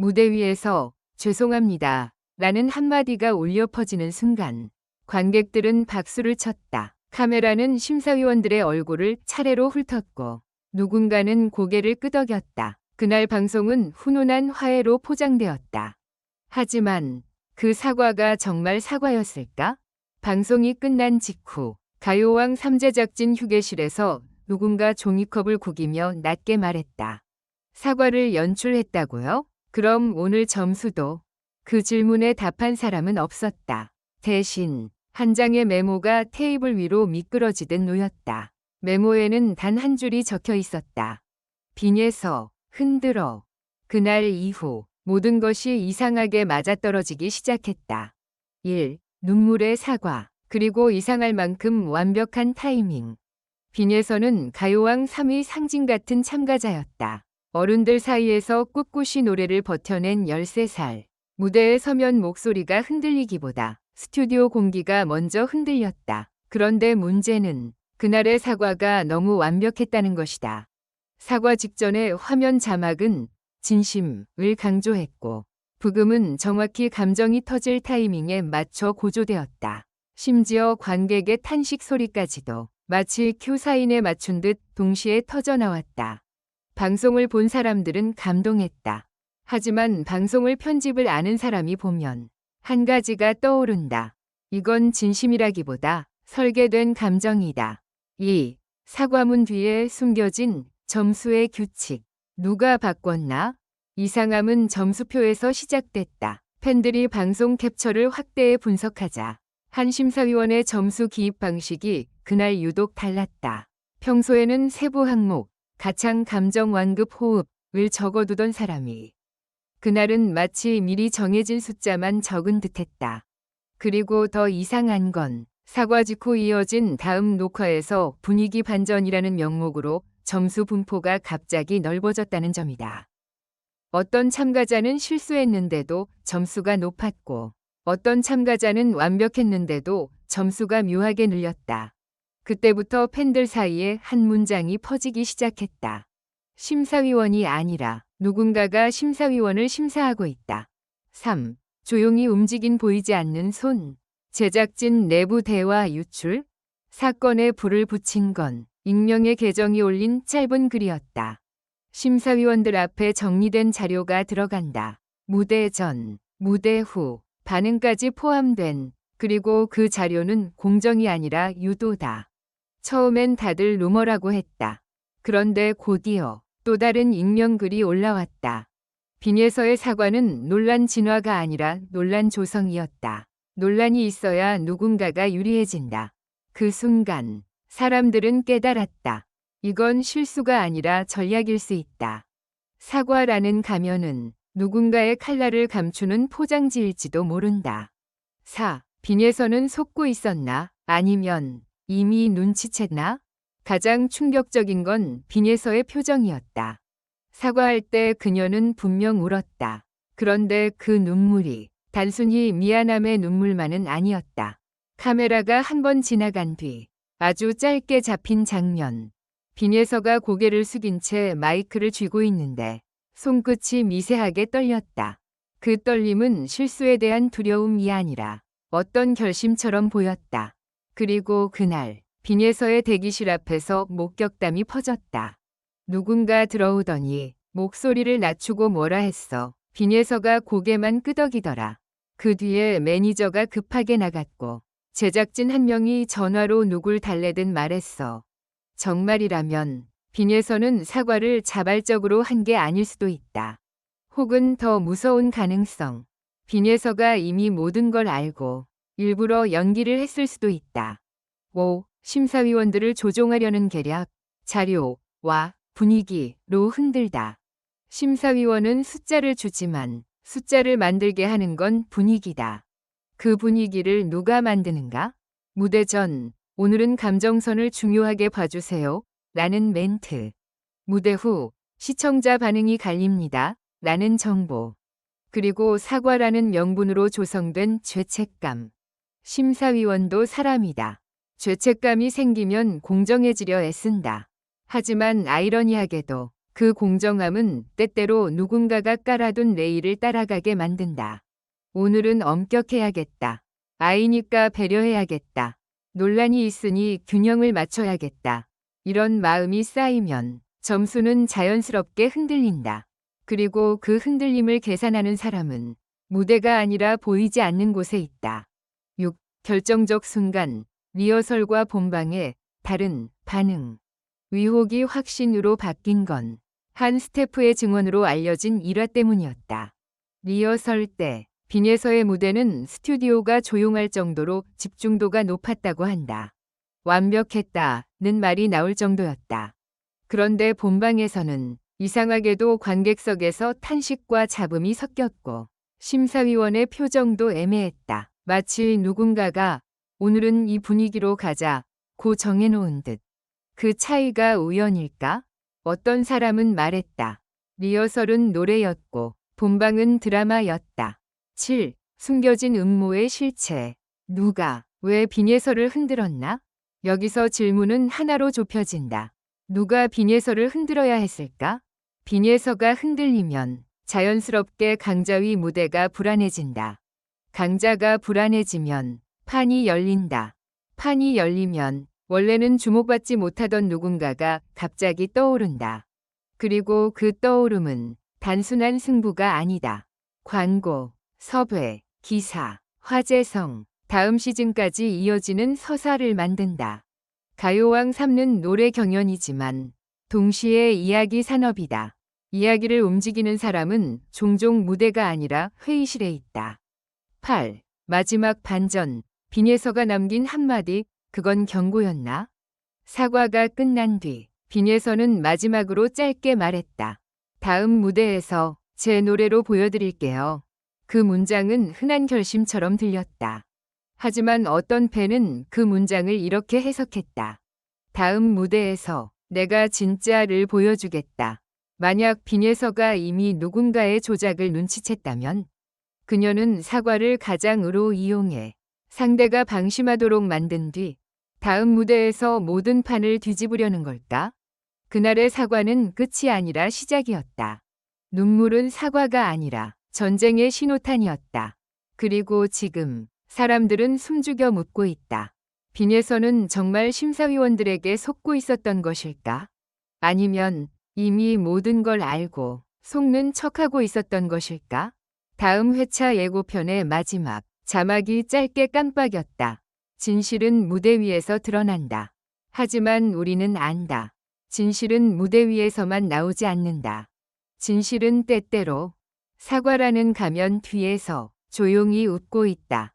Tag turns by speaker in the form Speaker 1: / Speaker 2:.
Speaker 1: 무대 위에서 죄송합니다 라는 한마디가 울려 퍼지는 순간 관객들은 박수를 쳤다. 카메라는 심사위원들의 얼굴을 차례로 훑었고 누군가는 고개를 끄덕였다. 그날 방송은 훈훈한 화해로 포장되었다. 하지만 그 사과가 정말 사과였을까? 방송이 끝난 직후 가요왕 3제작진 휴게실에서 누군가 종이컵을 구기며 낮게 말했다. 사과를 연출했다고요? 그럼 오늘 점수도? 그 질문에 답한 사람은 없었다. 대신 한 장의 메모가 테이블 위로 미끄러지듯 놓였다. 메모에는 단 한 줄이 적혀 있었다. 빈에서 흔들어. 그날 이후 모든 것이 이상하게 맞아떨어지기 시작했다. 1. 눈물의 사과. 그리고 이상할 만큼 완벽한 타이밍. 빈에서는 가요왕 3위 상징 같은 참가자였다. 어른들 사이에서 꿋꿋이 노래를 버텨낸 13살. 무대에 서면 목소리가 흔들리기보다 스튜디오 공기가 먼저 흔들렸다. 그런데 문제는 그날의 사과가 너무 완벽했다는 것이다. 사과 직전의 화면 자막은 진심을 강조했고 부금은 정확히 감정이 터질 타이밍에 맞춰 고조되었다. 심지어 관객의 탄식 소리까지도 마치 큐 사인에 맞춘 듯 동시에 터져나왔다. 방송을 본 사람들은 감동했다. 하지만 방송을 편집을 아는 사람이 보면 한 가지가 떠오른다. 이건 진심이라기보다 설계된 감정이다. 2. 사과문 뒤에 숨겨진 점수의 규칙. 누가 바꿨나? 이상함은 점수표에서 시작됐다. 팬들이 방송 캡처를 확대해 분석하자 한 심사위원의 점수 기입 방식이 그날 유독 달랐다. 평소에는 세부 항목, 가창 감정 완급 호흡을 적어두던 사람이 그날은 마치 미리 정해진 숫자만 적은 듯했다. 그리고 더 이상한 건 사과 직후 이어진 다음 녹화에서 분위기 반전이라는 명목으로 점수 분포가 갑자기 넓어졌다는 점이다. 어떤 참가자는 실수했는데도 점수가 높았고 어떤 참가자는 완벽했는데도 점수가 묘하게 늘렸다. 그때부터 팬들 사이에 한 문장이 퍼지기 시작했다. 심사위원이 아니라 누군가가 심사위원을 심사하고 있다. 3. 조용히 움직인 보이지 않는 손. 제작진 내부 대화 유출. 사건에 불을 붙인 건 익명의 계정이 올린 짧은 글이었다. 심사위원들 앞에 정리된 자료가 들어간다. 무대 전, 무대 후, 반응까지 포함된, 그리고 그 자료는 공정이 아니라 유도다. 처음엔 다들 루머라고 했다. 그런데 곧이어 또 다른 익명글이 올라왔다. 빈에서의 사과는 논란 진화가 아니라 논란 조성이었다. 논란이 있어야 누군가가 유리해진다. 그 순간 사람들은 깨달았다. 이건 실수가 아니라 전략일 수 있다. 사과라는 가면은 누군가의 칼날을 감추는 포장지일지도 모른다. 4. 빈에서는 속고 있었나? 아니면 이미 눈치챘나? 가장 충격적인 건 빈에서의 표정이었다. 사과할 때 그녀는 분명 울었다. 그런데 그 눈물이 단순히 미안함의 눈물만은 아니었다. 카메라가 한 번 지나간 뒤 아주 짧게 잡힌 장면. 빈에서가 고개를 숙인 채 마이크를 쥐고 있는데 손끝이 미세하게 떨렸다. 그 떨림은 실수에 대한 두려움이 아니라 어떤 결심처럼 보였다. 그리고 그날 빈에서의 대기실 앞에서 목격담이 퍼졌다. 누군가 들어오더니 목소리를 낮추고 뭐라 했어. 빈에서가 고개만 끄덕이더라. 그 뒤에 매니저가 급하게 나갔고 제작진 한 명이 전화로 누굴 달래듯 말했어. 정말이라면 빈에서는 사과를 자발적으로 한 게 아닐 수도 있다. 혹은 더 무서운 가능성. 빈에서가 이미 모든 걸 알고 일부러 연기를 했을 수도 있다. 5. 심사위원들을 조종하려는 계략, 자료와 분위기로 흔들다. 심사위원은 숫자를 주지만 숫자를 만들게 하는 건 분위기다. 그 분위기를 누가 만드는가? 무대 전, 오늘은 감정선을 중요하게 봐주세요. 라는 멘트. 무대 후, 시청자 반응이 갈립니다. 라는 정보. 그리고 사과라는 명분으로 조성된 죄책감. 심사위원도 사람이다. 죄책감이 생기면 공정해지려 애쓴다. 하지만 아이러니하게도 그 공정함은 때때로 누군가가 깔아둔 레일을 따라가게 만든다. 오늘은 엄격해야겠다. 아이니까 배려해야겠다. 논란이 있으니 균형을 맞춰야겠다. 이런 마음이 쌓이면 점수는 자연스럽게 흔들린다. 그리고 그 흔들림을 계산하는 사람은 무대가 아니라 보이지 않는 곳에 있다. 6. 결정적 순간, 리허설과 본방의 다른 반응. 의혹이 확신으로 바뀐 건 한 스태프의 증언으로 알려진 일화 때문이었다. 리허설 때 빈에서의 무대는 스튜디오가 조용할 정도로 집중도가 높았다고 한다. 완벽했다는 말이 나올 정도였다. 그런데 본방에서는 이상하게도 관객석에서 탄식과 잡음이 섞였고 심사위원의 표정도 애매했다. 마치 누군가가 오늘은 이 분위기로 가자고 정해놓은 듯. 그 차이가 우연일까? 어떤 사람은 말했다. 리허설은 노래였고 본방은 드라마였다. 7. 숨겨진 음모의 실체. 누가, 왜 빈예설을 흔들었나? 여기서 질문은 하나로 좁혀진다. 누가 빈예설을 흔들어야 했을까? 빈예서가 흔들리면 자연스럽게 강자위 무대가 불안해진다. 강자가 불안해지면 판이 열린다. 판이 열리면 원래는 주목받지 못하던 누군가가 갑자기 떠오른다. 그리고 그 떠오름은 단순한 승부가 아니다. 광고, 섭외, 기사, 화제성, 다음 시즌까지 이어지는 서사를 만든다. 가요왕 3는 노래 경연이지만 동시에 이야기 산업이다. 이야기를 움직이는 사람은 종종 무대가 아니라 회의실에 있다. 8. 마지막 반전. 빈예서가 남긴 한마디, 그건 경고였나? 사과가 끝난 뒤 빈예서는 마지막으로 짧게 말했다. 다음 무대에서 제 노래로 보여드릴게요. 그 문장은 흔한 결심처럼 들렸다. 하지만 어떤 팬은 그 문장을 이렇게 해석했다. 다음 무대에서 내가 진짜를 보여주겠다. 만약 빈예서가 이미 누군가의 조작을 눈치챘다면 그녀는 사과를 가장으로 이용해 상대가 방심하도록 만든 뒤 다음 무대에서 모든 판을 뒤집으려는 걸까? 그날의 사과는 끝이 아니라 시작이었다. 눈물은 사과가 아니라 전쟁의 신호탄이었다. 그리고 지금 사람들은 숨죽여 묻고 있다. 빈예서는 정말 심사위원들에게 속고 있었던 것일까? 아니면 이미 모든 걸 알고 속는 척하고 있었던 것일까? 다음 회차 예고편의 마지막 자막이 짧게 깜빡였다. 진실은 무대 위에서 드러난다. 하지만 우리는 안다. 진실은 무대 위에서만 나오지 않는다. 진실은 때때로 사과라는 가면 뒤에서 조용히 웃고 있다.